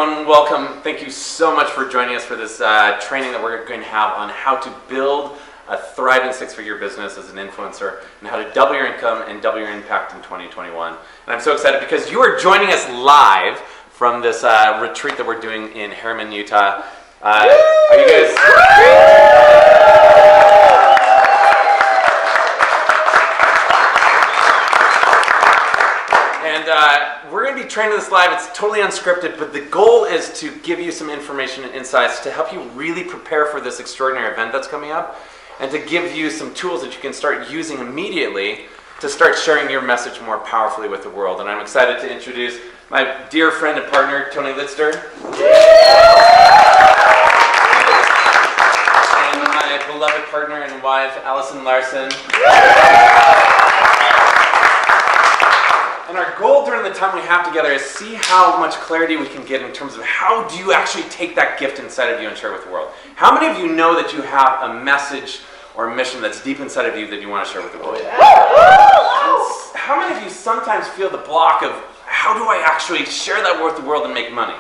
everyone. Welcome. Thank you so much for joining us for this training that we're going to have on how to build a thriving six-figure business as an influencer and how to double your income and double your impact in 2021. And I'm so excited because you are joining us live from this retreat that we're doing in Harriman, Utah. Are you guys? We're going to be training this live. It's totally unscripted, but the goal is to give you some information and insights to help you really prepare for this extraordinary event that's coming up and to give you some tools that you can start using immediately to start sharing your message more powerfully with the world. And I'm excited to introduce my dear friend and partner, Tony Litster. And my beloved partner and wife, Allison Larson. And our goal during the time we have together is see how much clarity we can get in terms of how do you actually take that gift inside of you and share it with the world. How many of you know that you have a message or a mission that's deep inside of you that you want to share with the world? How many of you sometimes feel the block of how do I actually share that with the world and make money?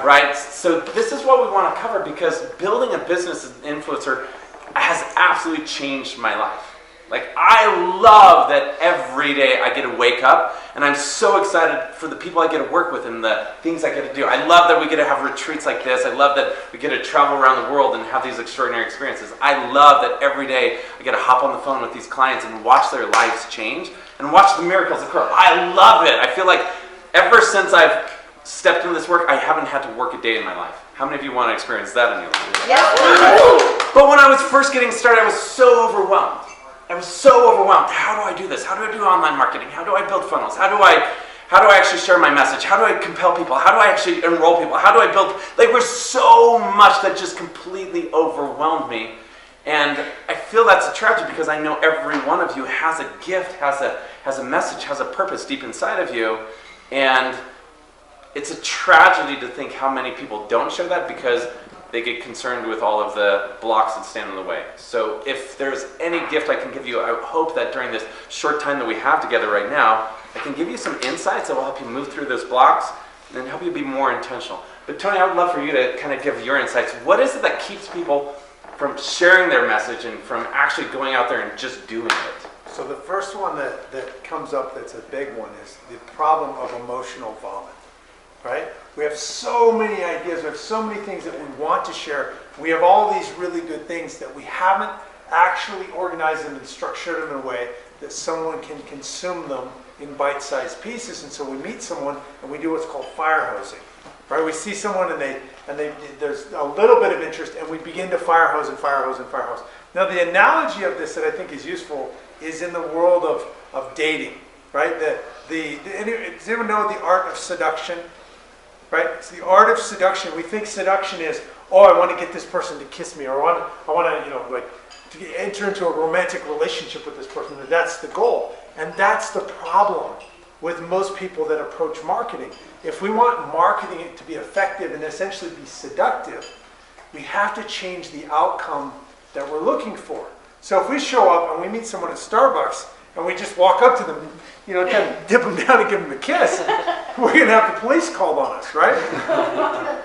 Right? So this is what we want to cover because building a business as an influencer has absolutely changed my life. Like, I love that every day I get to wake up and I'm so excited for the people I get to work with and the things I get to do. I love that we get to have retreats like this. I love that we get to travel around the world and have these extraordinary experiences. I love that every day I get to hop on the phone with these clients and watch their lives change and watch the miracles occur. I love it. I feel like ever since I've stepped into this work, I haven't had to work a day in my life. How many of you want to experience that in your life? Yeah. But when I was first getting started, I was so overwhelmed. How do I do this? How do I do online marketing? How do I build funnels? How do I actually share my message? How do I compel people? How do I actually enroll people? How do I build? Like, there's so much that just completely overwhelmed me. And I feel that's a tragedy because I know every one of you has a gift, has a message, has a purpose deep inside of you. And it's a tragedy to think how many people don't share that because they get concerned with all of the blocks that stand in the way. So if there's any gift I can give you, I hope that during this short time that we have together right now, I can give you some insights that will help you move through those blocks and help you be more intentional. But Tony, I would love for you to kind of give your insights. What is it that keeps people from sharing their message and from actually going out there and just doing it? So the first one that comes up that's a big one is the problem of emotional vomit, right? We have so many ideas, we have so many things that we want to share. We have all these really good things that we haven't actually organized them and structured them in a way that someone can consume them in bite-sized pieces. And so we meet someone and we do what's called fire hosing, right? We see someone and there's a little bit of interest and we begin to fire hose and fire hose and fire hose. Now the analogy of this that I think is useful is in the world of dating, right? Does anyone know the art of seduction? Right? It's the art of seduction. We think seduction is, I want to get this person to kiss me, or I want to, to enter into a romantic relationship with this person. And that's the goal. And that's the problem with most people that approach marketing. If we want marketing to be effective and essentially be seductive, we have to change the outcome that we're looking for. So if we show up and we meet someone at Starbucks and we just walk up to them, kind of dip them down and give them a kiss, we're going to have the police called on us, right?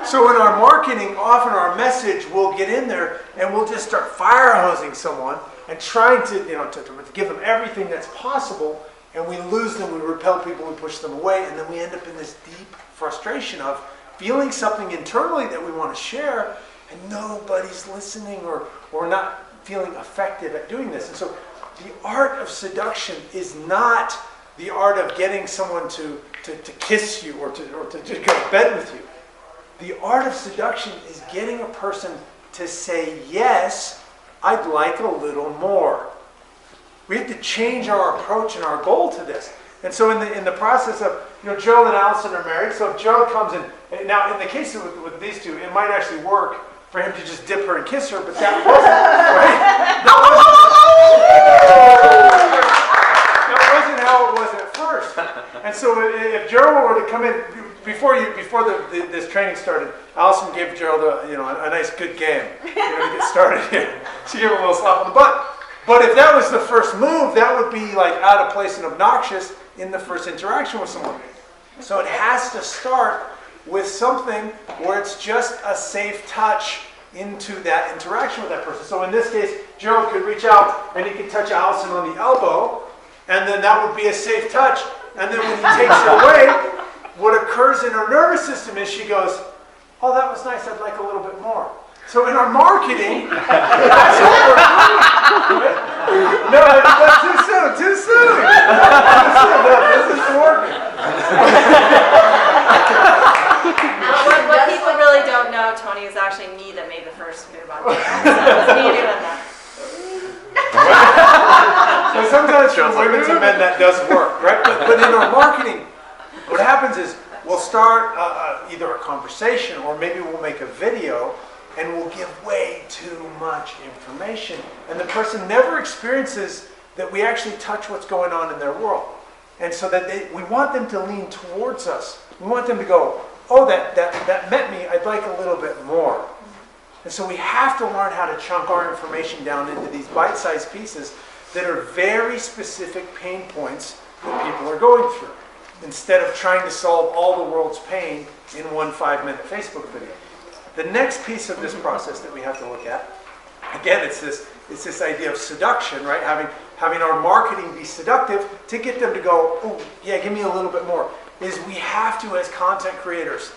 So in our marketing, often our message will get in there and we'll just start fire hosing someone and trying to, to give them everything that's possible, and we lose them, we repel people, we push them away, and then we end up in this deep frustration of feeling something internally that we want to share, and nobody's listening or not feeling effective at doing this. And so the art of seduction is not the art of getting someone to kiss you or to just go to bed with you. The art of seduction is getting a person to say, yes, I'd like a little more. We have to change our approach and our goal to this. And so in the process of, Gerald and Allison are married, so if Gerald comes in, now in the case with these two, it might actually work for him to just dip her and kiss her, but that wasn't how it was at first. And so if Gerald were to come in before this training started, Allison gave Gerald a nice good game to get started here. She gave him a little slap on the butt. But if that was the first move, that would be like out of place and obnoxious in the first interaction with someone. So it has to start with something where it's just a safe touch into that interaction with that person. So in this case, Gerald could reach out and he could touch Allison on the elbow, and then that would be a safe touch. And then when he takes it away, what occurs in her nervous system is she goes, oh, that was nice, I'd like a little bit more. So in our marketing, that's what we're doing. No, that's too soon, too soon. No, this isn't working. What people really don't know, Tony, is actually me that made the first move on TikTok. So it was me doing that. So sometimes for women to men that does work, right? But in our marketing, what happens is we'll start either a conversation or maybe we'll make a video and we'll give way too much information. And the person never experiences that we actually touch what's going on in their world. And so that we want them to lean towards us. We want them to go, oh, that met me, I'd like a little bit more. And so we have to learn how to chunk our information down into these bite-sized pieces that are very specific pain points that people are going through, instead of trying to solve all the world's pain in one 5-minute Facebook video. The next piece of this process that we have to look at, again, it's this idea of seduction, right? Having our marketing be seductive to get them to go, oh, yeah, give me a little bit more, is we have to, as content creators,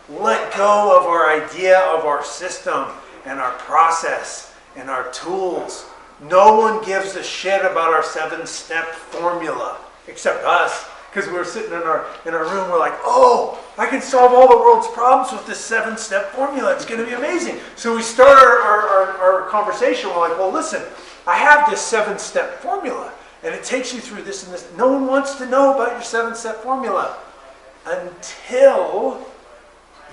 let go of our idea of our system and our process and our tools. No one gives a shit about our 7-step formula, except us. Because we're sitting in our room, we're like, oh, I can solve all the world's problems with this 7-step formula. It's going to be amazing. So we start our conversation. We're like, well, listen, I have this 7-step formula, and it takes you through this and this. No one wants to know about your 7-step formula until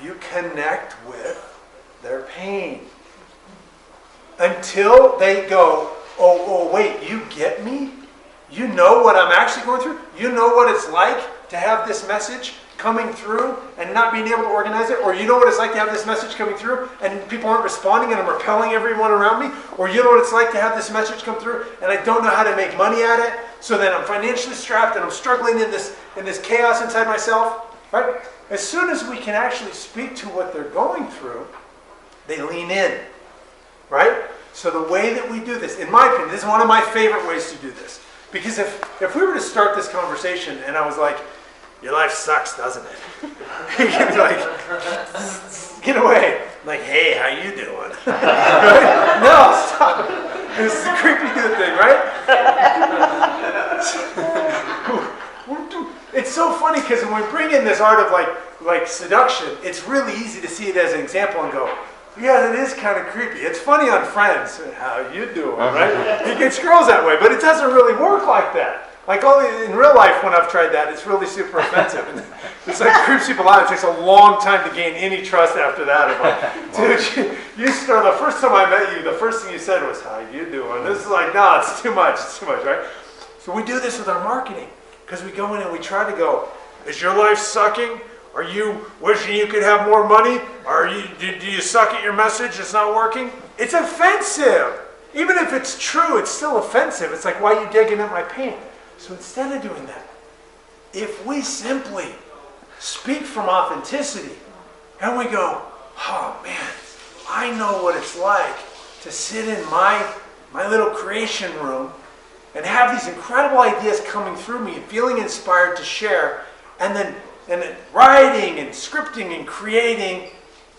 you connect with their pain. Until they go, oh, wait, you get me? You know what I'm actually going through? You know what it's like to have this message coming through and not being able to organize it? Or you know what it's like to have this message coming through and people aren't responding and I'm repelling everyone around me? Or you know what it's like to have this message come through and I don't know how to make money at it, so then I'm financially strapped and I'm struggling in this chaos inside myself? Right? As soon as we can actually speak to what they're going through, they lean in. Right? So the way that we do this, in my opinion, this is one of my favorite ways to do this. Because if we were to start this conversation and I was like, your life sucks, doesn't it? You'd be like, get away. I'm like, hey, how you doing? Right? No, stop. This is a creepy good thing, right? It's so funny because when we bring in this art of like seduction, it's really easy to see it as an example and go, yeah, it is kind of creepy. It's funny on Friends. How you doing, right? It gets girls that way, but it doesn't really work like that. Like in real life, when I've tried that, it's really super offensive. And it's like creeps people out. It takes a long time to gain any trust after that. I'm like, dude, you start, the first time I met you, the first thing you said was, how you doing? This is like, no, it's too much, right? So we do this with our marketing, because we go in and we try to go, is your life sucking? Are you wishing you could have more money? Do you suck at your message? It's not working? It's offensive. Even if it's true, it's still offensive. It's like, why are you digging at my pain? So instead of doing that, if we simply speak from authenticity and we go, oh man, I know what it's like to sit in my little creation room and have these incredible ideas coming through me and feeling inspired to share, and then writing and scripting and creating,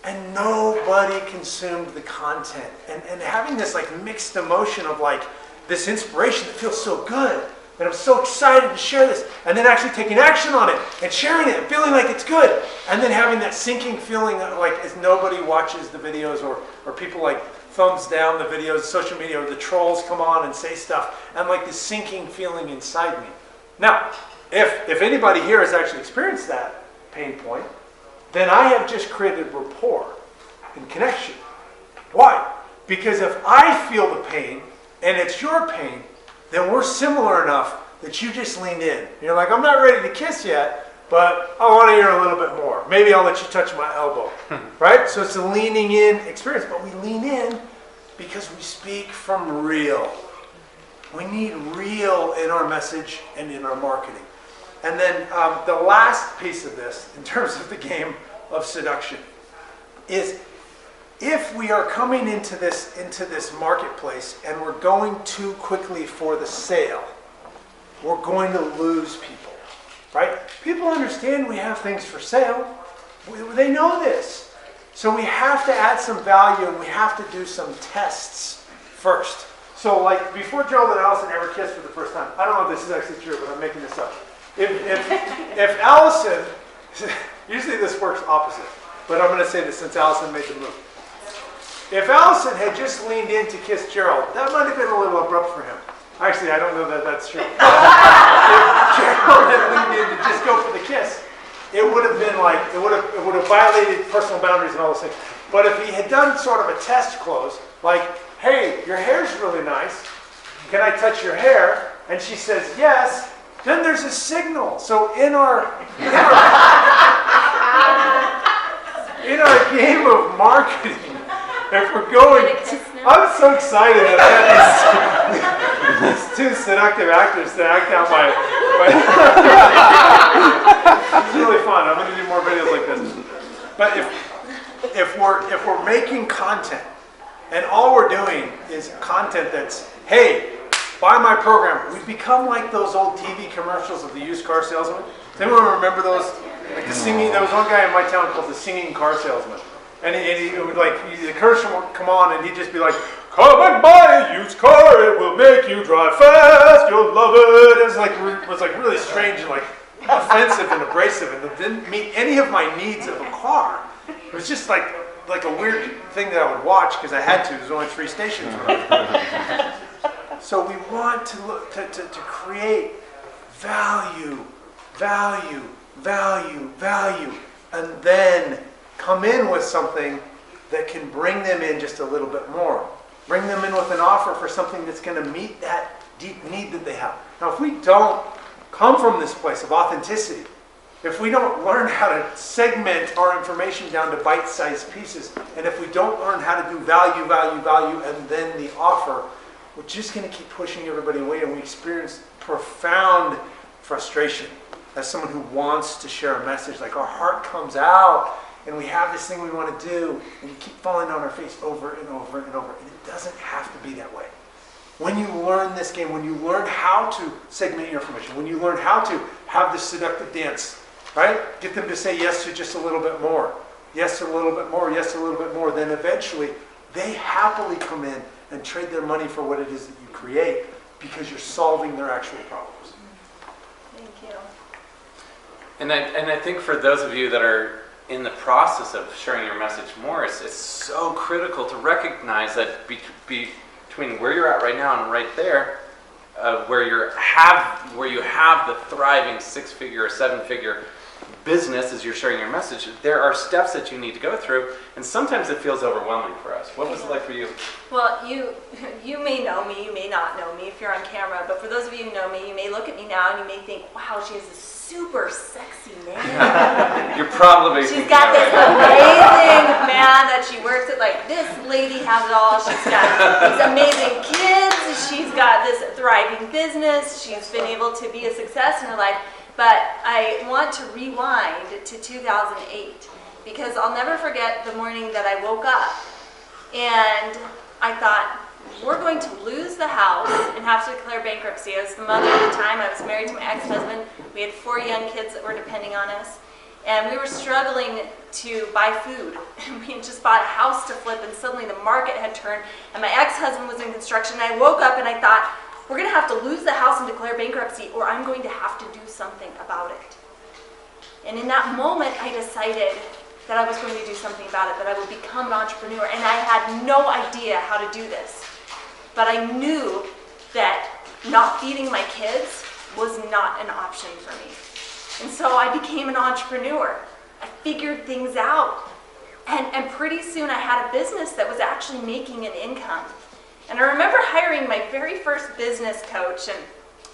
and nobody consumed the content. And having this like mixed emotion of like this inspiration that feels so good, and I'm so excited to share this, and then actually taking action on it and sharing it and feeling like it's good, and then having that sinking feeling that like as nobody watches the videos or people like thumbs down the videos, social media, or the trolls come on and say stuff, and like this sinking feeling inside me. Now, if anybody here has actually experienced that pain point, then I have just created rapport and connection. Why? Because if I feel the pain and it's your pain, then we're similar enough that you just lean in. You're like, I'm not ready to kiss yet, but I want to hear a little bit more. Maybe I'll let you touch my elbow. Right? So it's a leaning in experience, but we lean in because we speak from real. We need real in our message and in our marketing. And then the last piece of this, in terms of the game of seduction is if we are coming into this marketplace and we're going too quickly for the sale, we're going to lose people, right? People understand we have things for sale. They know this. So we have to add some value and we have to do some tests first. So like before Gerald and Allison ever kissed for the first time, I don't know if this is actually true, but I'm making this up. If Allison, usually this works opposite, but I'm going to say this since Allison made the move. If Allison had just leaned in to kiss Gerald, that might have been a little abrupt for him. Actually, I don't know that that's true. If Gerald had leaned in to just go for the kiss, it would have been like, it would have violated personal boundaries and all those things. But if he had done sort of a test close, like, hey, your hair's really nice, can I touch your hair? And she says yes, then there's a signal. So in our game of marketing, if we're going, I'm so excited that I had these two seductive actors to act out my it's really fun. I'm going to do more videos like this. But if we're making content and all we're doing is content that's, hey, buy my program, we become like those old TV commercials of the used car salesman. Does anyone remember those? Like the singing, there was one guy in my town called the singing car salesman. And he would like, the commercial would come on and he'd just be like, come and buy a used car, it will make you drive fast, you'll love it. It was like really strange and like offensive and abrasive and it didn't meet any of my needs of a car. It was just like a weird thing that I would watch because I had to. There's only 3 stations. So we want to look to create value, and then come in with something that can bring them in just a little bit more. Bring them in with an offer for something that's going to meet that deep need that they have. Now, if we don't come from this place of authenticity, if we don't learn how to segment our information down to bite-sized pieces, and if we don't learn how to do value, and then the offer, we're just going to keep pushing everybody away, and we experience profound frustration as someone who wants to share a message. Like our heart comes out, and we have this thing we want to do, and we keep falling on our face over and over and over, and it doesn't have to be that way. When you learn this game, when you learn how to segment your information, when you learn how to have this seductive dance, right? Get them to say yes to just a little bit more, yes to a little bit more, yes to a little bit more, then eventually they happily come in and trade their money for what it is that you create because you're solving their actual problems. Thank you. And I think for those of you that are in the process of sharing your message more, it's so critical to recognize that between where you're at right now and right there, where you have the thriving 6-figure or 7-figure business as you're sharing your message, there are steps that you need to go through, and sometimes it feels overwhelming for us. What was it like for you? Well, you may know me, you may not know me if you're on camera, but for those of you who know me, you may look at me now and you may think, wow, she has this super sexy man. You're probably She's got this amazing man that she works at. Like, this lady has it all. She's got these amazing kids. She's got this thriving business. She's been able to be a success in her life. But I want to rewind to 2008 because I'll never forget the morning that I woke up and I thought, we're going to lose the house and have to declare bankruptcy. I was the mother at the time. I was married to my ex-husband. We had 4 young kids that were depending on us. And we were struggling to buy food. We had just bought a house to flip and suddenly the market had turned and my ex-husband was in construction. And I woke up and I thought, we're going to have to lose the house and declare bankruptcy or I'm going to have to do something about it. And in that moment, I decided that I was going to do something about it, that I would become an entrepreneur. And I had no idea how to do this. But I knew that not feeding my kids was not an option for me. And so I became an entrepreneur. I figured things out. And pretty soon I had a business that was actually making an income. And I remember hiring my very first business coach, and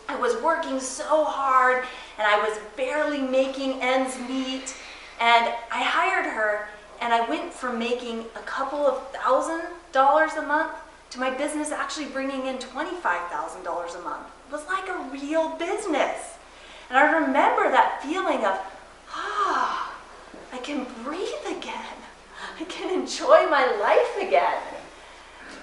I was working so hard, and I was barely making ends meet. And I hired her, and I went from making a couple of $1,000s a month to my business actually bringing in $25,000 a month. It was like a real business. And I remember that feeling of, I can breathe again. I can enjoy my life again.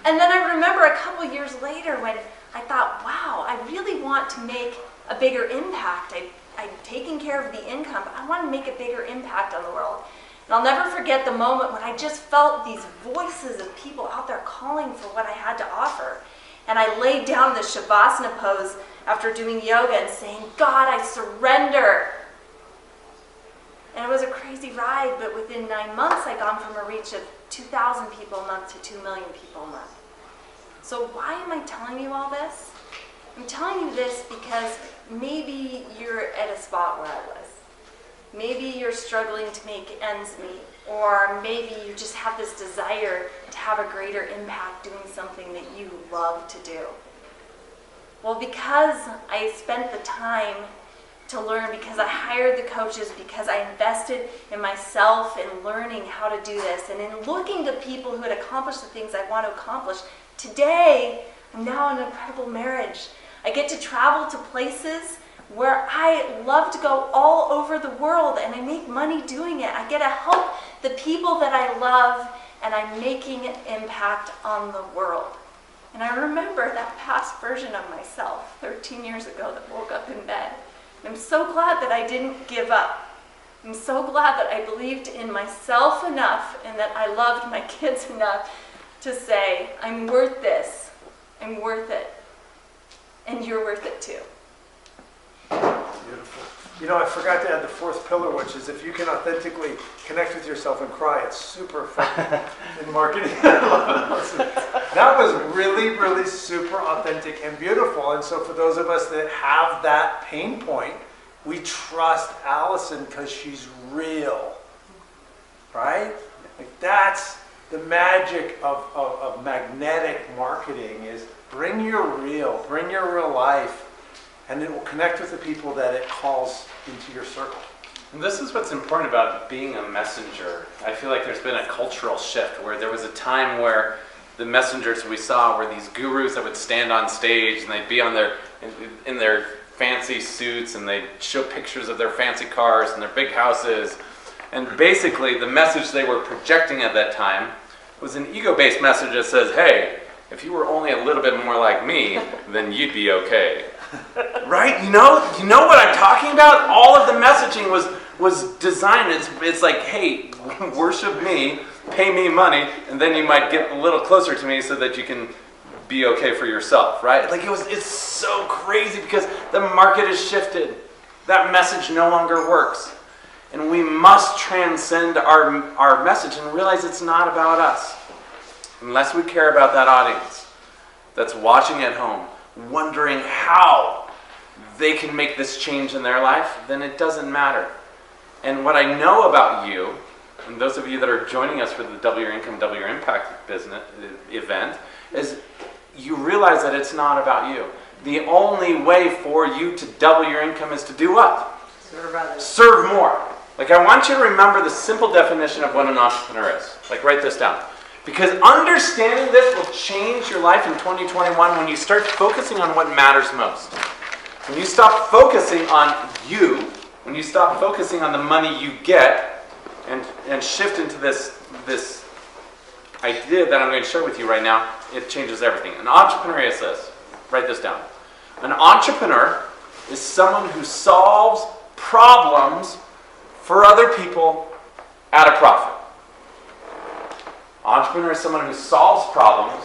And then I remember a couple years later when I thought, wow, I really want to make a bigger impact. I'm taking care of the income, but I want to make a bigger impact on the world. And I'll never forget the moment when I just felt these voices of people out there calling for what I had to offer. And I laid down the Shavasana pose after doing yoga and saying, God, I surrender. And it was a crazy ride, but within 9 months, I'd gone from a reach of 2,000 people a month to 2 million people a month. So why am I telling you all this? I'm telling you this because maybe you're at a spot where I was. Maybe you're struggling to make ends meet, or maybe you just have this desire to have a greater impact doing something that you love to do. Well, because I spent the time to learn, because I hired the coaches, because I invested in myself in learning how to do this, and in looking to people who had accomplished the things I want to accomplish, today I'm now in an incredible marriage. I get to travel to places where I love to go all over the world, and I make money doing it. I get to help the people that I love, and I'm making an impact on the world. And I remember that past version of myself 13 years ago that woke up in bed. And I'm so glad that I didn't give up. I'm so glad that I believed in myself enough and that I loved my kids enough to say, I'm worth this. I'm worth it. And you're worth it too. Beautiful. You know, I forgot to add the fourth pillar, which is if you can authentically connect with yourself and cry, it's super effective in marketing. That was really, really super authentic and beautiful. And so for those of us that have that pain point, we trust Allison because she's real, right? Like that's the magic of magnetic marketing is bring your real life, and it will connect with the people that it calls into your circle. And this is what's important about being a messenger. I feel like there's been a cultural shift where there was a time where the messengers we saw were these gurus that would stand on stage and they'd be on in their fancy suits and they'd show pictures of their fancy cars and their big houses. And basically the message they were projecting at that time was an ego-based message that says, hey, if you were only a little bit more like me, then you'd be okay. Right? You know what I'm talking about? All of the messaging was designed. It's like, hey, worship me, pay me money, and then you might get a little closer to me so that you can be okay for yourself, right? Like it's so crazy because the market has shifted. That message no longer works. And we must transcend our message and realize it's not about us. Unless we care about that audience that's watching at home, wondering how they can make this change in their life, then it doesn't matter. And what I know about you, and those of you that are joining us for the Double Your Income, Double Your Impact business event, is you realize that it's not about you. The only way for you to double your income is to do what? Serve others. Serve more. Like I want you to remember the simple definition of what an entrepreneur is. Like write this down. Because understanding this will change your life in 2021 when you start focusing on what matters most. When you stop focusing on you, when you stop focusing on the money you get, and shift into this idea that I'm going to share with you right now, it changes everything. An entrepreneur is this. Write this down. An entrepreneur is someone who solves problems for other people at a profit. Entrepreneur is someone who solves problems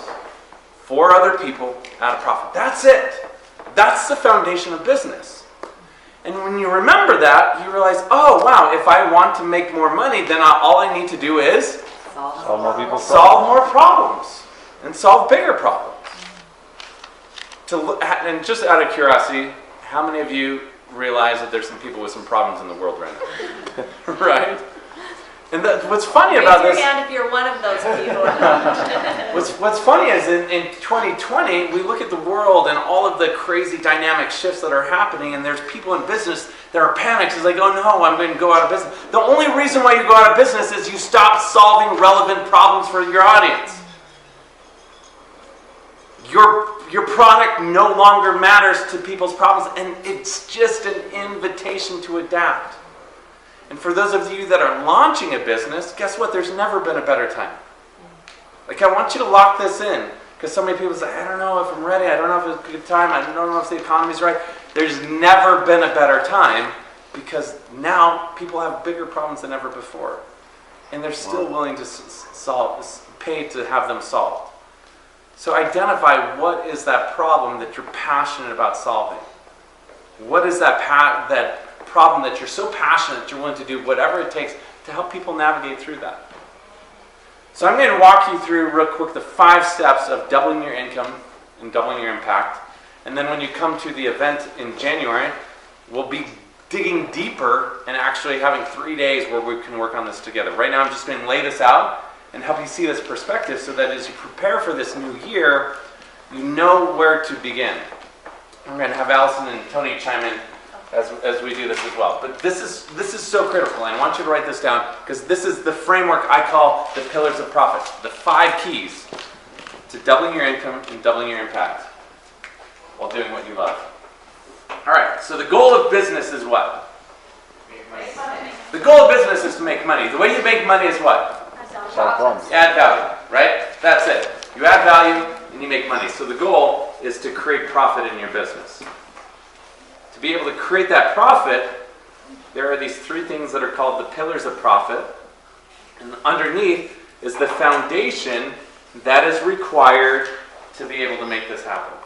for other people at a profit. That's it. That's the foundation of business. And when you remember that, you realize, oh wow, if I want to make more money, then all I need to do is Solve more people's solve more problems and solve bigger problems. And just out of curiosity, how many of you realize that there's some people with some problems in the world right now? Right? And what's funny about Raise this... your hand if you're one of those people. What's funny is in 2020, we look at the world and all of the crazy dynamic shifts that are happening, and there's people in business that are panicked. It's like, oh no, I'm going to go out of business. The only reason why you go out of business is you stop solving relevant problems for your audience. Your product no longer matters to people's problems, and it's just an invitation to adapt. And for those of you that are launching a business, guess what? There's never been a better time. Like, I want you to lock this in, because so many people say, I don't know if I'm ready, I don't know if it's a good time, I don't know if the economy's right. There's never been a better time, because now people have bigger problems than ever before. And they're still willing to pay to have them solved. So identify what is that problem that you're passionate about solving. What is that problem that you're so passionate that you're willing to do whatever it takes to help people navigate through that. So I'm going to walk you through real quick the 5 steps of doubling your income and doubling your impact. And then when you come to the event in January, we'll be digging deeper and actually having 3 days where we can work on this together. Right now I'm just going to lay this out and help you see this perspective so that as you prepare for this new year, you know where to begin. I'm going to have Allison and Tony chime in as we do this as well. But this is so critical, and I want you to write this down, because this is the framework I call the pillars of profit, the 5 keys to doubling your income and doubling your impact while doing what you love. All right, so the goal of business is what? Make money. The goal of business is to make money. The way you make money is what? Add value, right? That's it. You add value and you make money. So the goal is to create profit in your business. To be able to create that profit, there are these 3 things that are called the pillars of profit. And underneath is the foundation that is required to be able to make this happen.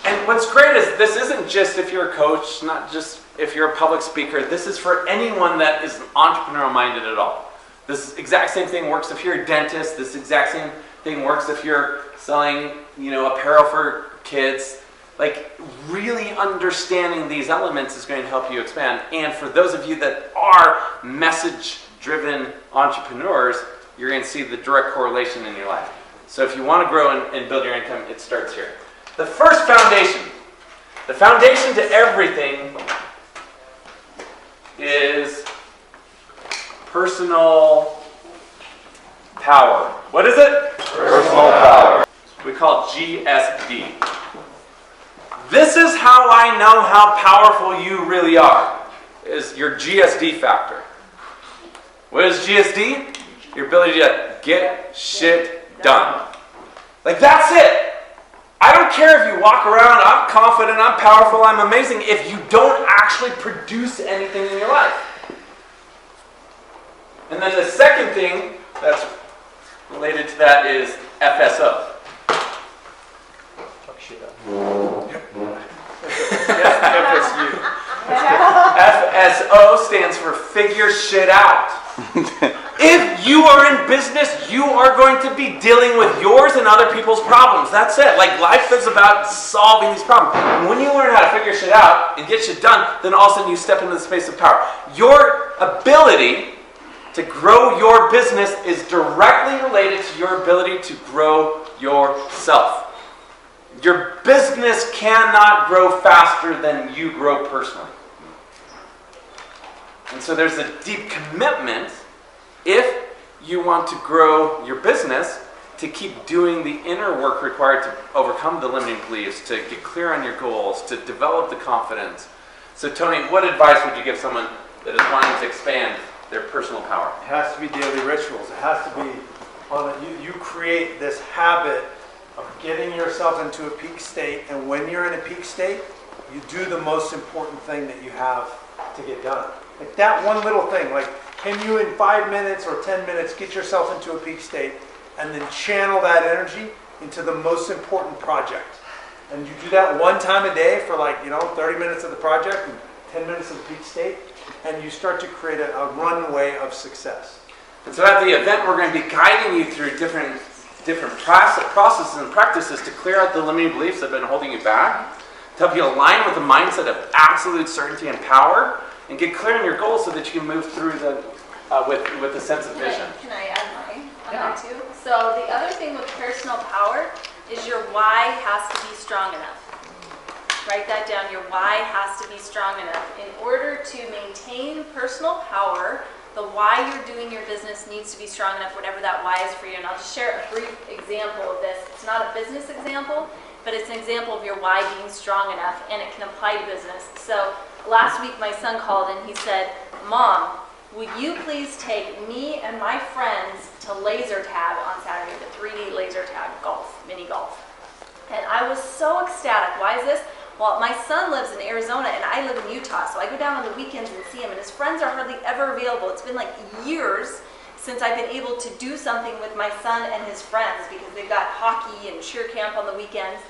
And what's great is this isn't just if you're a coach, not just if you're a public speaker. This is for anyone that is entrepreneurial minded at all. This exact same thing works if you're a dentist. This exact same thing works if you're selling, apparel for kids. Like, really understanding these elements is going to help you expand. And for those of you that are message-driven entrepreneurs, you're going to see the direct correlation in your life. So if you want to grow and build your income, it starts here. The first foundation, the foundation to everything is personal power. What is it? Personal power. We call GSD. This is how I know how powerful you really are, is your GSD factor. What is GSD? Your ability to get shit done. Like, that's it. I don't care if you walk around, I'm confident, I'm powerful, I'm amazing, if you don't actually produce anything in your life. And then the second thing that's related to that is FSO. Fuck shit up. FSU. FSO stands for figure shit out. If you are in business, you are going to be dealing with yours and other people's problems. That's it. Like, life is about solving these problems. And when you learn how to figure shit out and get shit done, then all of a sudden you step into the space of power. Your ability to grow your business is directly related to your ability to grow yourself. Your business cannot grow faster than you grow personally. And so there's a deep commitment, if you want to grow your business, to keep doing the inner work required to overcome the limiting beliefs, to get clear on your goals, to develop the confidence. So Tony, what advice would you give someone that is wanting to expand their personal power? It has to be daily rituals. It has to be you create this habit of getting yourself into a peak state, and when you're in a peak state, you do the most important thing that you have to get done. Like that one little thing, like, can you in 5 minutes or 10 minutes get yourself into a peak state and then channel that energy into the most important project? And you do that one time a day for 30 minutes of the project and 10 minutes of the peak state, and you start to create a runway of success. And so at the event, we're going to be guiding you through different processes and practices to clear out the limiting beliefs that have been holding you back, to help you align with a mindset of absolute certainty and power, and get clear on your goals so that you can move through with a sense of vision. Can I add mine on that too? So the other thing with personal power is your why has to be strong enough. Write that down. Your why has to be strong enough. In order to maintain personal power, the why you're doing your business needs to be strong enough, whatever that why is for you. And I'll just share a brief example of this. It's not a business example, but it's an example of your why being strong enough, and it can apply to business. So last week my son called and he said, Mom, will you please take me and my friends to laser tag on Saturday, the 3D laser tag golf, mini golf. And I was so ecstatic. Why is this? Well, my son lives in Arizona and I live in Utah, so I go down on the weekends and see him, and his friends are hardly ever available. It's been like years since I've been able to do something with my son and his friends because they've got hockey and cheer camp on the weekends.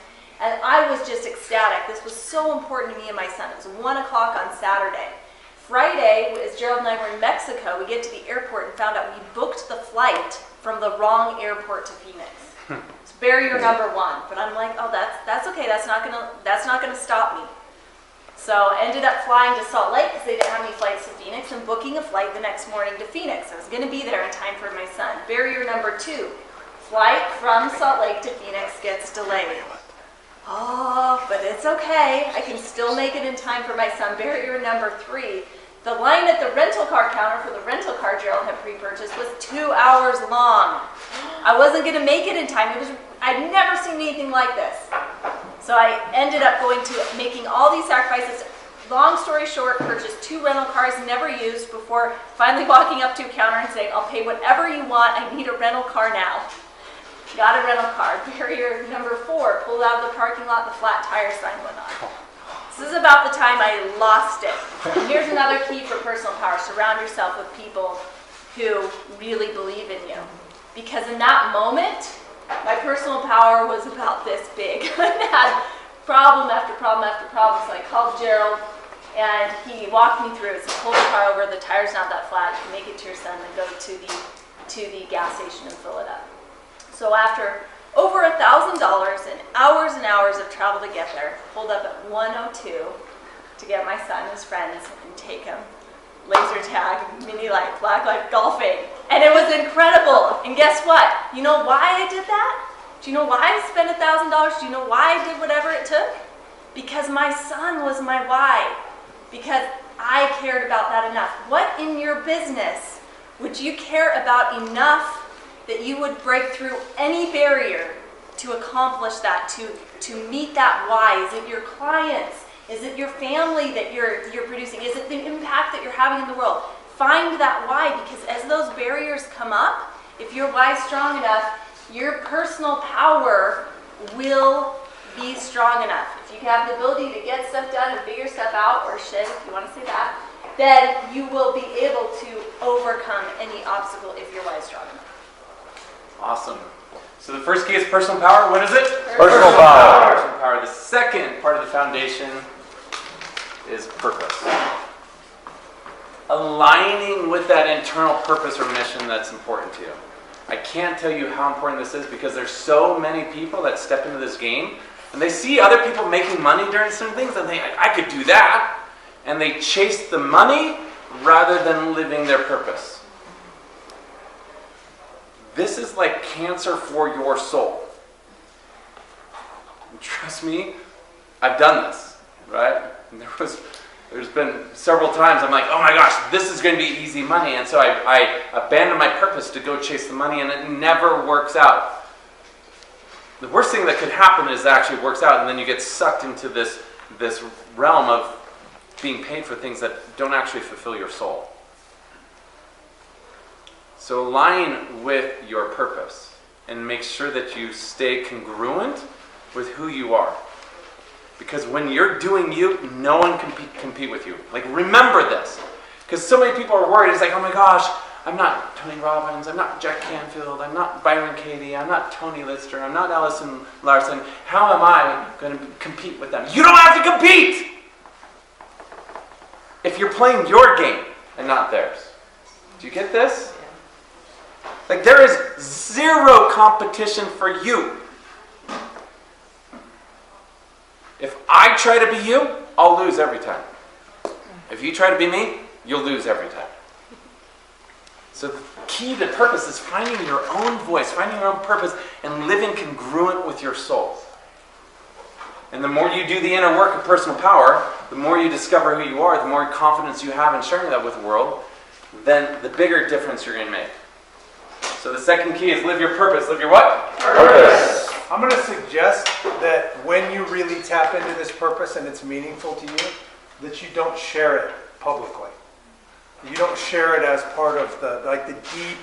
And I was just ecstatic. This was so important to me and my son. It was 1 o'clock on Saturday. Friday, as Gerald and I were in Mexico, we get to the airport and found out we booked the flight from the wrong airport to Phoenix. It's barrier number one. But I'm like, oh, that's okay. That's not gonna stop me. So I ended up flying to Salt Lake because they didn't have any flights to Phoenix, and booking a flight the next morning to Phoenix. I was going to be there in time for my son. Barrier number two, flight from Salt Lake to Phoenix gets delayed. Oh, but it's okay. I can still make it in time for my son. Barrier number three, the line at the rental car counter for the rental car Gerald had pre-purchased was 2 hours long. I wasn't going to make it in time. I'd never seen anything like this. So I ended up making all these sacrifices. Long story short, purchased 2 rental cars, never used, before finally walking up to a counter and saying, I'll pay whatever you want. I need a rental car now. Got a rental car. Barrier number 4, pulled out of the parking lot, the flat tire sign went on. This is about the time I lost it. And here's another key for personal power. Surround yourself with people who really believe in you. Because in that moment, my personal power was about this big. I had problem after problem after problem. So I called Gerald, and he walked me through it. So pull the car over, the tire's not that flat, you can make it to your son, and go to the gas station and fill it up. So after over $1,000 and hours of travel to get there, pulled up at 1:02 to get my son and his friends and take him laser tag, mini light, flag light golfing. And it was incredible. And guess what? You know why I did that? Do you know why I spent $1,000? Do you know why I did whatever it took? Because my son was my why. Because I cared about that enough. What in your business would you care about enough that you would break through any barrier to accomplish that, to meet that why? Is it your clients? Is it your family that you're producing? Is it the impact that you're having in the world? Find that why, because as those barriers come up, if your why is strong enough, your personal power will be strong enough. If you have the ability to get stuff done and figure stuff out, or shit, if you want to say that, then you will be able to overcome any obstacle if your why is strong enough. Awesome. So the first key is personal power. What is it? Personal power. Personal power. The second part of the foundation is purpose. Aligning with that internal purpose or mission that's important to you. I can't tell you how important this is because there's so many people that step into this game and they see other people making money during certain things and they think, I could do that. And they chase the money rather than living their purpose. This is like cancer for your soul. And trust me, I've done this, right? And there's been several times I'm like, oh my gosh, this is going to be easy money. And so I abandon my purpose to go chase the money and it never works out. The worst thing that could happen is it actually works out and then you get sucked into this realm of being paid for things that don't actually fulfill your soul. So align with your purpose and make sure that you stay congruent with who you are. Because when you're doing you, no one can compete with you. Like, remember this. Because so many people are worried. It's like, oh my gosh, I'm not Tony Robbins, I'm not Jack Canfield, I'm not Byron Katie, I'm not Tony Lister, I'm not Allison Larson. How am I going to compete with them? You don't have to compete! If you're playing your game and not theirs. Do you get this? Like, there is zero competition for you. If I try to be you, I'll lose every time. If you try to be me, you'll lose every time. So the key to purpose is finding your own voice, finding your own purpose, and living congruent with your soul. And the more you do the inner work of personal power, the more you discover who you are, the more confidence you have in sharing that with the world, then the bigger difference you're going to make. So the second key is live your purpose. Live your what? Purpose. I'm going to suggest that when you really tap into this purpose and it's meaningful to you, that you don't share it publicly. You don't share it as part of the deep,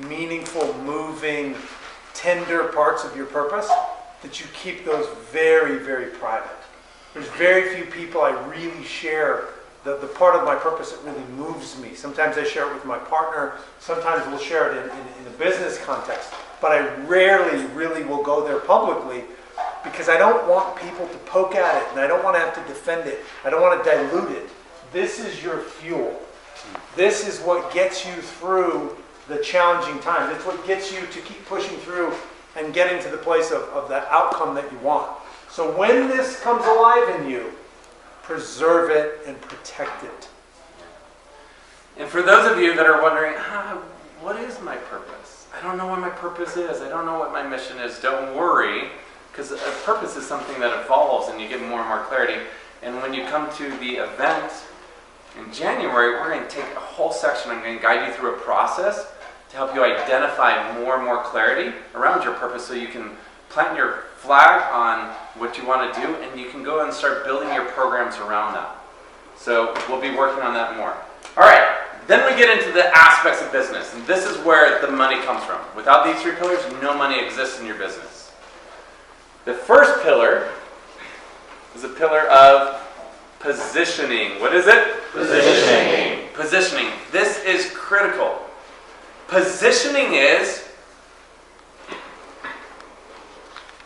meaningful, moving, tender parts of your purpose, that you keep those very, very private. There's very few people I really share the part of my purpose that really moves me. Sometimes I share it with my partner, sometimes we'll share it in a business context, but I rarely really will go there publicly because I don't want people to poke at it and I don't want to have to defend it. I don't want to dilute it. This is your fuel. This is what gets you through the challenging times. It's what gets you to keep pushing through and getting to the place of the outcome that you want. So when this comes alive in you, preserve it and protect it. And for those of you that are wondering, what is my purpose? I don't know what my purpose is. I don't know what my mission is. Don't worry, because a purpose is something that evolves and you get more and more clarity. And when you come to the event in January, we're going to take a whole section. I'm going to guide you through a process to help you identify more and more clarity around your purpose so you can plant your flag on what you want to do and you can go and start building your programs around that. So we'll be working on that more. All right, then we get into the aspects of business, and this is where the money comes from. Without these three pillars, no money exists in your business. The first pillar is a pillar of positioning. What is it? Positioning. Positioning. This is critical. Positioning is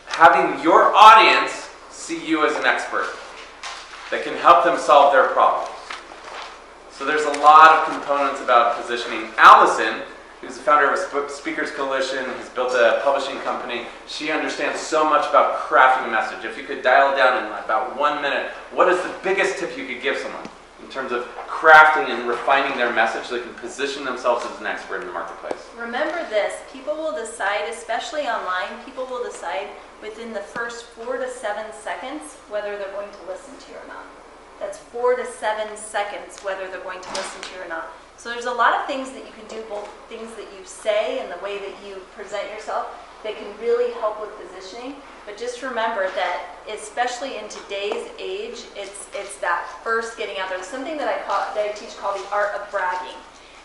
having your audience see you as an expert that can help them solve their problems. So there's a lot of components about positioning. Allison, who's the founder of Speakers Coalition, has built a publishing company. She understands so much about crafting a message. If you could dial it down in about 1 minute, what is the biggest tip you could give someone in terms of crafting and refining their message so they can position themselves as an expert in the marketplace? Remember this, people will decide, especially online, people will decide within the first 4 to 7 seconds whether they're going to listen to you or not. That's 4 to 7 seconds whether they're going to listen to you or not. So there's a lot of things that you can do, both things that you say and the way that you present yourself, that can really help with positioning. But just remember that, especially in today's age, it's that first getting out there. There's something that I teach called the art of bragging.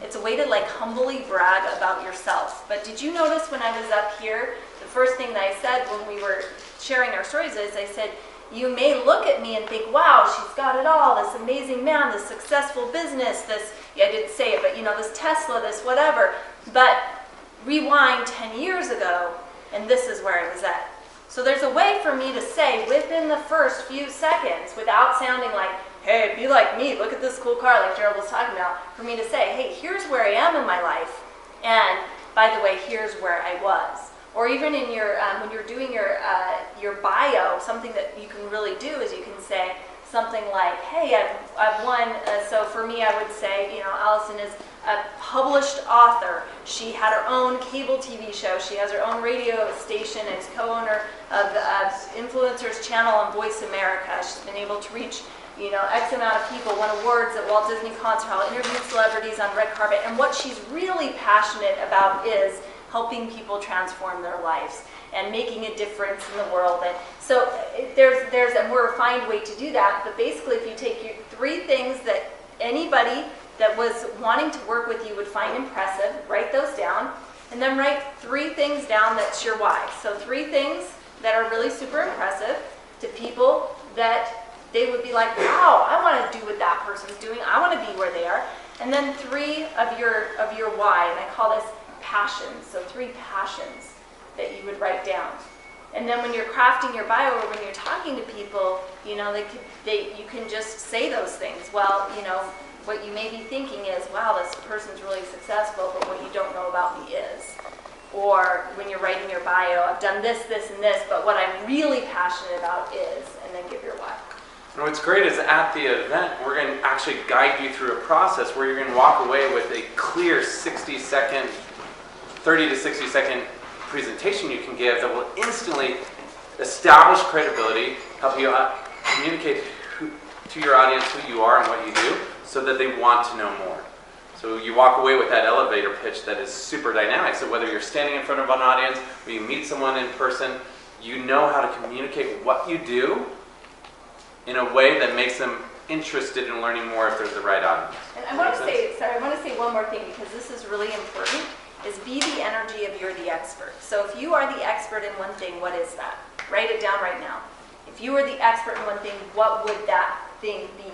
It's a way to humbly brag about yourself. But did you notice when I was up here, the first thing that I said when we were sharing our stories is I said, you may look at me and think, wow, she's got it all, this amazing man, this successful business, this, I didn't say it, but this Tesla, this whatever. But rewind 10 years ago, and this is where I was at. So there's a way for me to say within the first few seconds, without sounding like, hey, be like me, look at this cool car like Gerald was talking about, for me to say, hey, here's where I am in my life, and by the way, here's where I was. Or even in your, when you're doing your bio, something that you can really do is you can say something like, hey, I've won, so for me I would say, Allison is a published author. She had her own cable TV show. She has her own radio station and is co-owner of the Influencers Channel on Voice America. She's been able to reach X amount of people, won awards at Walt Disney Concert Hall, interviewed celebrities on red carpet, and what she's really passionate about is helping people transform their lives and making a difference in the world. And so there's a more refined way to do that, but basically if you take your 3 things that anybody that was wanting to work with you would find impressive, write those down, and then write 3 things down that's your why. So 3 things that are really super impressive to people that they would be like, wow, I want to do what that person's doing. I want to be where they are. And then 3 of your why, and I call this passions. So 3 passions that you would write down. And then when you're crafting your bio or when you're talking to people, you can just say those things. Well, what you may be thinking is, wow, this person's really successful, but what you don't know about me is. Or when you're writing your bio, I've done this, this, and this, but what I'm really passionate about is, and then give your why. And what's great is at the event, we're going to actually guide you through a process where you're going to walk away with a clear 30 to 60 second presentation you can give that will instantly establish credibility, help you communicate to your audience who you are and what you do so that they want to know more. So you walk away with that elevator pitch that is super dynamic. So whether you're standing in front of an audience or you meet someone in person, you know how to communicate what you do in a way that makes them interested in learning more if they're the right audience. And I want to say, sorry, I want to say one more thing because this is really important, is be the energy of you're the expert. So if you are the expert in one thing, what is that? Write it down right now. If you are the expert in one thing, what would that thing be?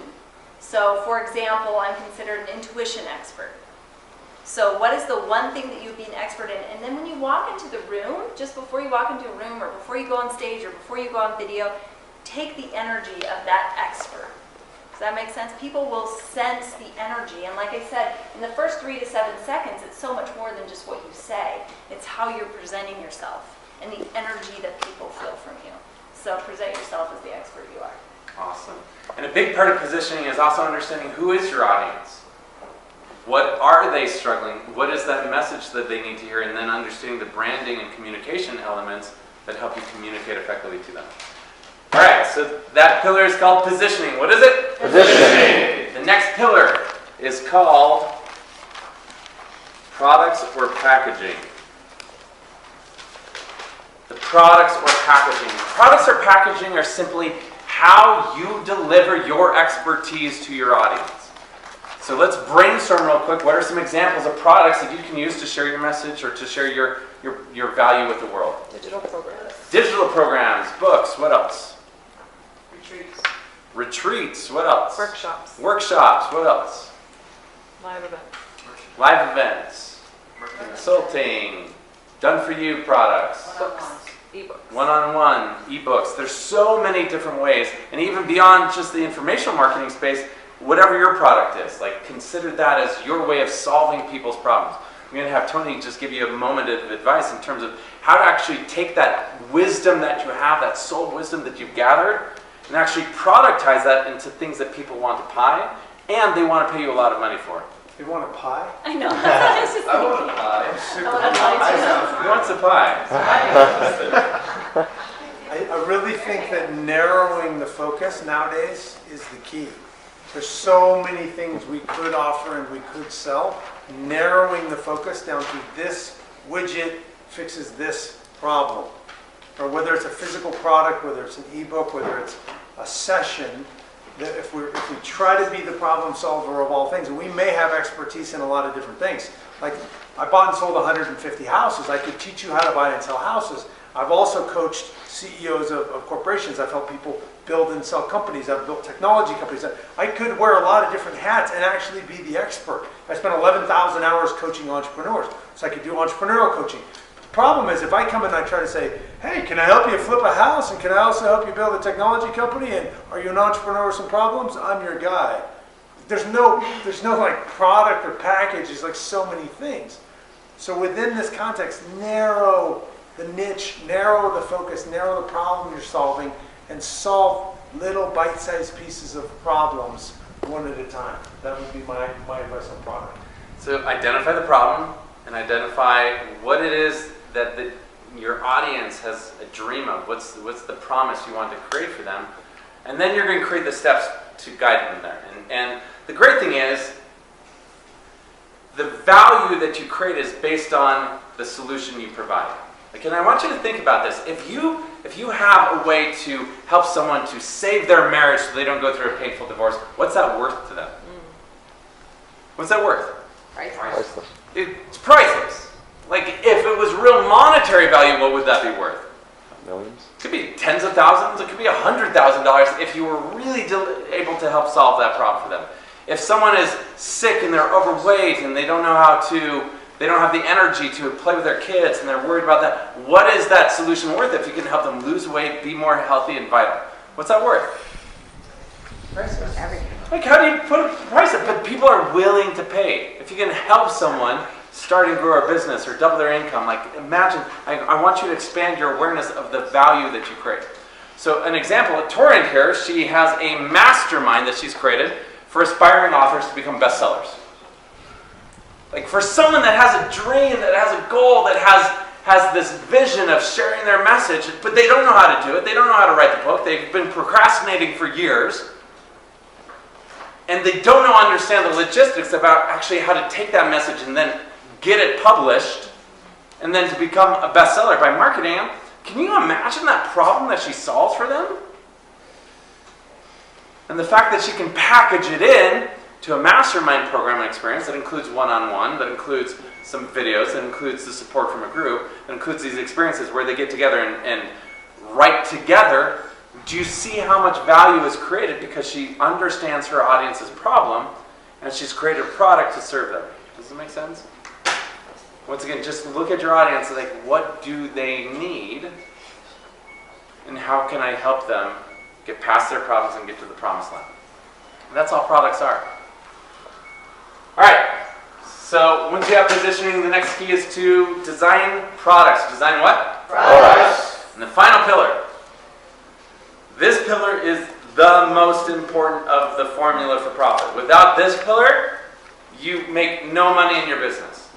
So for example, I'm considered an intuition expert. So what is the one thing that you'd be an expert in? And then when you walk into the room, just before you walk into a room or before you go on stage or before you go on video, take the energy of that expert. Does that make sense? People will sense the energy. And like I said, in the first 3 to 7 seconds, it's so much more than just what you say. It's how you're presenting yourself and the energy that people feel from you. So present yourself as the expert you are. Awesome. And a big part of positioning is also understanding who is your audience. What are they struggling? What is that message that they need to hear? And then understanding the branding and communication elements that help you communicate effectively to them. All right, so that pillar is called positioning. What is it? Positioning. The next pillar is called products or packaging. The products or packaging. Products or packaging are simply how you deliver your expertise to your audience. So let's brainstorm real quick. What are some examples of products that you can use to share your message or to share your value with the world? Digital programs. Digital programs, books, what else? Retreats. Retreats, what else? Workshops. Workshops, what else? Live events. Live events, consulting, done-for-you products, Books. Ebooks. one-on-one, ebooks. There's so many different ways, and even beyond just the informational marketing space, whatever your product is, like consider that as your way of solving people's problems. I'm going to have Tony just give you a moment of advice in terms of how to actually take that wisdom that you have, that soul wisdom that you've gathered, and actually productize that into things that people want to buy, and they want to pay you a lot of money for. You want a pie? I know. I was just thinking. Who I want to pie wants a pie? I really think that narrowing the focus nowadays is the key. There's so many things we could offer and we could sell. Narrowing the focus down to this widget fixes this problem. Or whether it's a physical product, whether it's an ebook, whether it's a session, that if we try to be the problem solver of all things, and we may have expertise in a lot of different things. Like I bought and sold 150 houses. I could teach you how to buy and sell houses. I've also coached CEOs of corporations. I've helped people build and sell companies. I've built technology companies. I could wear a lot of different hats and actually be the expert. I spent 11,000 hours coaching entrepreneurs, so I could do entrepreneurial coaching. The problem is if I come in and I try to say, hey, can I help you flip a house and can I also help you build a technology company and are you an entrepreneur with some problems? I'm your guy. There's no like product or package. There's like so many things. So within this context, narrow the niche, narrow the focus, narrow the problem you're solving, and solve little bite-sized pieces of problems one at a time. That would be my advice on product. So identify the problem and identify what it is that your audience has a dream of. What's the promise you want to create for them? And then you're going to create the steps to guide them there. And the great thing is, the value that you create is based on the solution you provide. And I want you to think about this. If you have a way to help someone to save their marriage so they don't go through a painful divorce, what's that worth to them? What's that worth? Priceless. It's priceless. Like, if it was real monetary value, what would that be worth? Millions. It could be tens of thousands. It could be $100,000 if you were really able to help solve that problem for them. If someone is sick and they're overweight and they don't have the energy to play with their kids and they're worried about that, what is that solution worth if you can help them lose weight, be more healthy and vital? What's that worth? Priceless. Everything. Like, how do you put a price up? But people are willing to pay. If you can help someone start and grow a business or double their income, like imagine, I want you to expand your awareness of the value that you create. So an example, at Torrent here, she has a mastermind that she's created for aspiring authors to become bestsellers. Like for someone that has a dream, that has a goal, that has this vision of sharing their message, but they don't know how to do it, they don't know how to write the book, they've been procrastinating for years, and they don't understand the logistics about actually how to take that message and then get it published, and then to become a bestseller by marketing them. Can you imagine that problem that she solves for them? And the fact that she can package it in to a mastermind program and experience that includes one-on-one, that includes some videos, that includes the support from a group, that includes these experiences where they get together and write together. Do you see how much value is created because she understands her audience's problem and she's created a product to serve them? Does it make sense? Once again, just look at your audience and like, what do they need? And how can I help them get past their problems and get to the promised land? And that's all products are. All right. So once you have positioning, the next key is to design products. Design what? Products. And the final pillar. This pillar is the most important of the formula for profit. Without this pillar, you make no money in your business.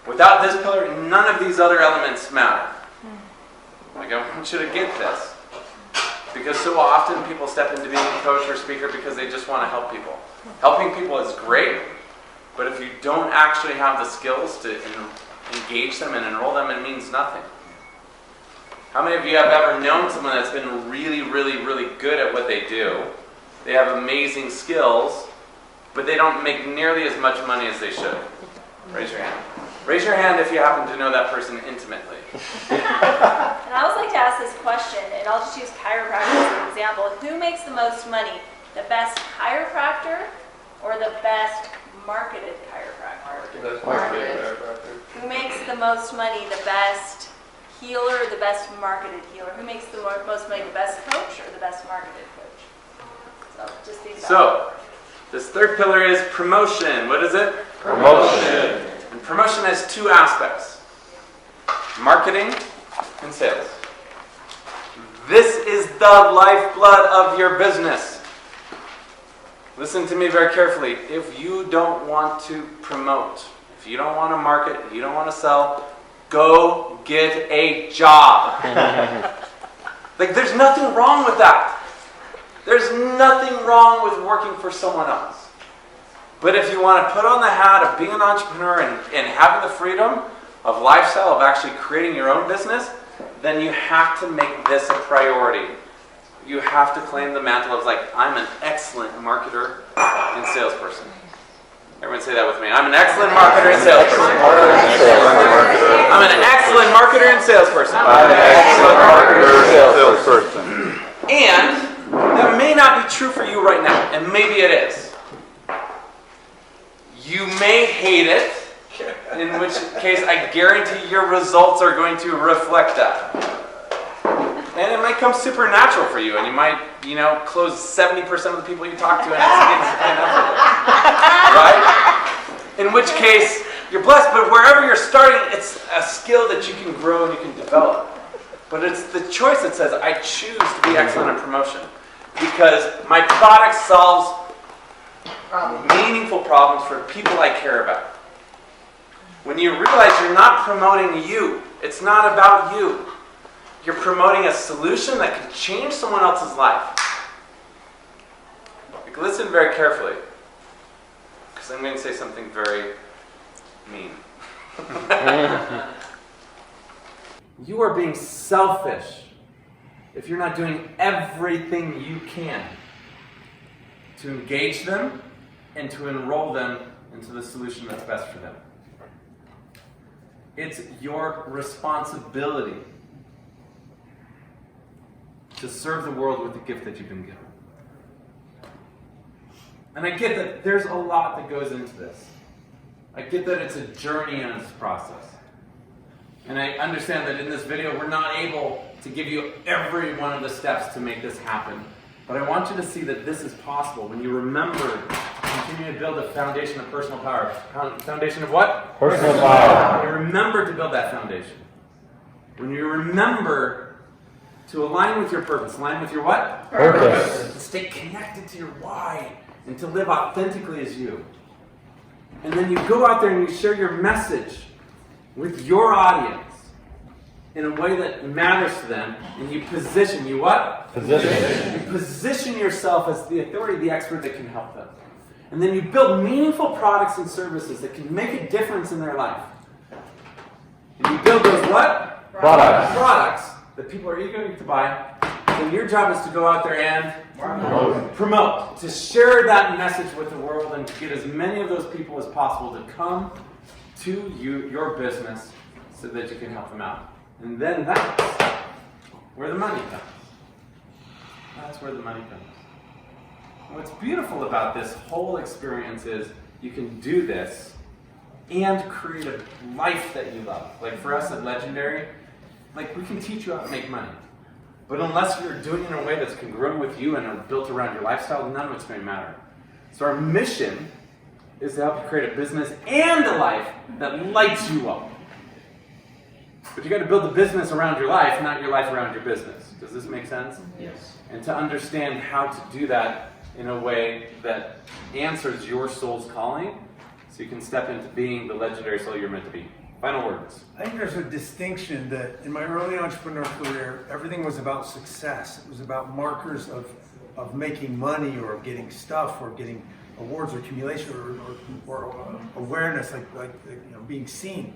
Without this pillar, none of these other elements matter. Like, I want you to get this. Because so often people step into being a coach or speaker because they just want to help people. Helping people is great, but if you don't actually have the skills to engage them and enroll them, it means nothing. How many of you have ever known someone that's been really, really, really good at what they do? They have amazing skills, but they don't make nearly as much money as they should. Raise your hand. Raise your hand if you happen to know that person intimately. And I always like to ask this question, and I'll just use chiropractor as an example. Who makes the most money? The best chiropractor or the best marketed chiropractor? Who makes the most money? The best healer or the best marketed healer? Who makes the most money? The best coach or the best marketed coach? So just think about So, this third pillar is promotion. What is it? Promotion. And promotion has two aspects. Marketing and sales. This is the lifeblood of your business. Listen to me very carefully. If you don't want to promote, if you don't want to market, if you don't want to sell, go get a job. Like, there's nothing wrong with that. There's nothing wrong with working for someone else. But if you want to put on the hat of being an entrepreneur and having the freedom of lifestyle, of actually creating your own business, then you have to make this a priority. You have to claim the mantle of like, I'm an excellent marketer and salesperson. Everyone say that with me. I'm an excellent marketer and salesperson. I'm an excellent marketer and salesperson. I'm an excellent marketer and salesperson. And that may not be true for you right now, and maybe it is. You may hate it, in which case I guarantee your results are going to reflect that. And it might come supernatural for you, and you might, close 70% of the people you talk to, and it's right? In which case, you're blessed, but wherever you're starting, it's a skill that you can grow and you can develop. But it's the choice that says, I choose to be excellent at promotion. Because my product solves meaningful problems for people I care about. When you realize you're not promoting you, it's not about you. You're promoting a solution that could change someone else's life. Like, listen very carefully, because I'm going to say something very mean. You are being selfish if you're not doing everything you can to engage them and to enroll them into the solution that's best for them. It's your responsibility to serve the world with the gift that you've been given. And I get that there's a lot that goes into this. I get that it's a journey and it's a process. And I understand that in this video we're not able to give you every one of the steps to make this happen. But I want you to see that this is possible when you remember to continue to build a foundation of personal power. Foundation of what? Personal power. You remember to build that foundation. When you remember to align with your purpose, align with your what? Purpose. To stay connected to your why and to live authentically as you. And then you go out there and you share your message with your audience in a way that matters to them, and you position, you what? Position. You position yourself as the authority, the expert that can help them. And then you build meaningful products and services that can make a difference in their life. And you build those what? Products. Products that people are eager to buy So your job is to go out there and promote, to share that message with the world and to get as many of those people as possible to come to your business so that you can help them out. And then that's where the money comes. That's where the money comes. What's beautiful about this whole experience is you can do this and create a life that you love. Like for us at Legendary, like we can teach you how to make money. But unless you're doing it in a way that's congruent with you and are built around your lifestyle, none of it's going to matter. So our mission is to help you create a business and a life that lights you up. But you got to build the business around your life, not your life around your business. Does this make sense? Yes. And to understand how to do that in a way that answers your soul's calling, so you can step into being the legendary soul you're meant to be. Final words. I think there's a distinction that in my early entrepreneur career, everything was about success. It was about markers of making money or of getting stuff or getting awards or accumulation or awareness, like being seen.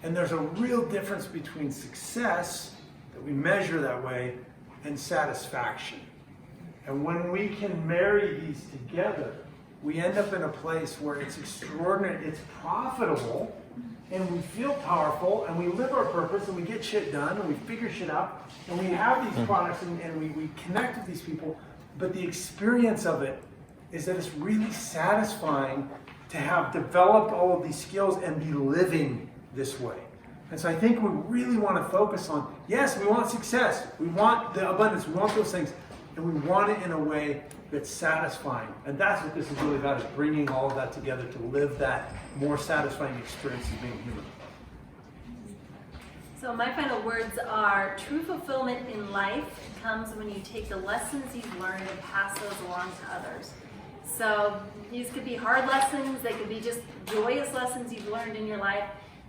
And there's a real difference between success that we measure that way and satisfaction. And when we can marry these together, we end up in a place where it's extraordinary, it's profitable, and we feel powerful, and we live our purpose, and we get shit done, and we figure shit out, and we have these products, and we connect with these people. But the experience of it is that it's really satisfying to have developed all of these skills and be living this way. And so I think we really want to focus on, yes, we want success, we want the abundance, we want those things, and we want it in a way that's satisfying. And that's what this is really about, is bringing all of that together to live that more satisfying experience of being human. So my final words are, true fulfillment in life comes when you take the lessons you've learned and pass those along to others. So these could be hard lessons, they could be just joyous lessons you've learned in your life,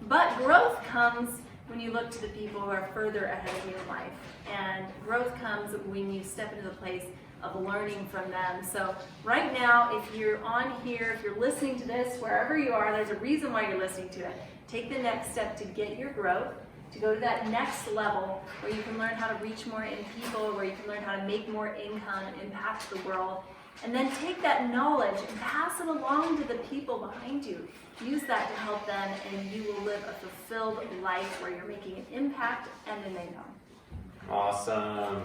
but growth comes when you look to the people who are further ahead of you in life. And growth comes when you step into the place of learning from them. So right now, if you're on here, if you're listening to this, wherever you are, there's a reason why you're listening to it. Take the next step to get your growth, to go to that next level where you can learn how to reach more in people, where you can learn how to make more income and impact the world. And then take that knowledge and pass it along to the people behind you. Use that to help them, and you will live a fulfilled life where you're making an impact and an income. Awesome.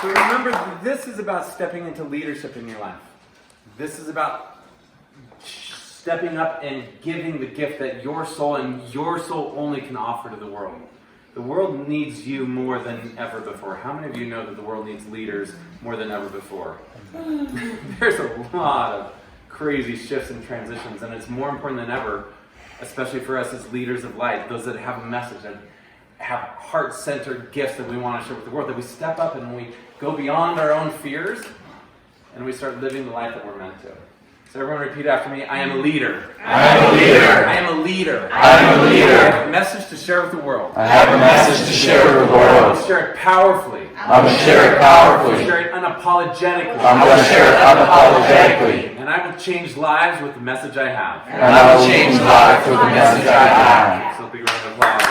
So remember, this is about stepping into leadership in your life. This is about stepping up and giving the gift that your soul and your soul only can offer to the world. The world needs you more than ever before. How many of you know that the world needs leaders more than ever before? There's a lot of crazy shifts and transitions, and it's more important than ever, especially for us as leaders of light, those that have a message and have heart-centered gifts that we want to share with the world, that we step up and we go beyond our own fears and we start living the life that we're meant to. So everyone repeat after me. I am a leader. I am a leader. I am a leader. I am a I leader. have a message to share with the world. I have a message to share with the I will world. share it powerfully. I'm going to share it I will powerfully. share it unapologetically. I'm going to share it unapologetically. And I will change lives with the message I have. And I will change lives with the message I have. So big round of applause.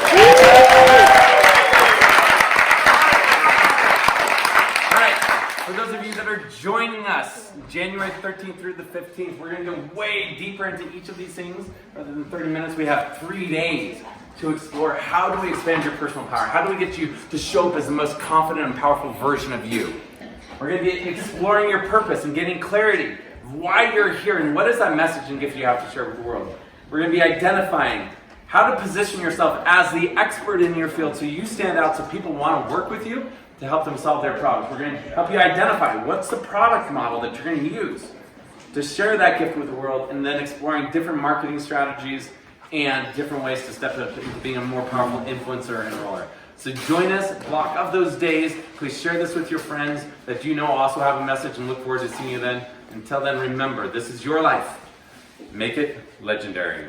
All right, for those of you that are joining us, January 13th through the 15th, we're going to go way deeper into each of these things. Rather than 30 minutes, we have 3 days to explore how do we expand your personal power? How do we get you to show up as the most confident and powerful version of you? We're going to be exploring your purpose and getting clarity of why you're here and what is that message and gift you have to share with the world. We're going to be identifying how to position yourself as the expert in your field so you stand out, so people want to work with you to help them solve their problems. We're going to help you identify what's the product model that you're going to use to share that gift with the world, and then exploring different marketing strategies and different ways to step up into being a more powerful influencer and enroller. So join us, block of those days. Please share this with your friends that you know also have a message, and look forward to seeing you then. Until then, remember, this is your life. Make it legendary.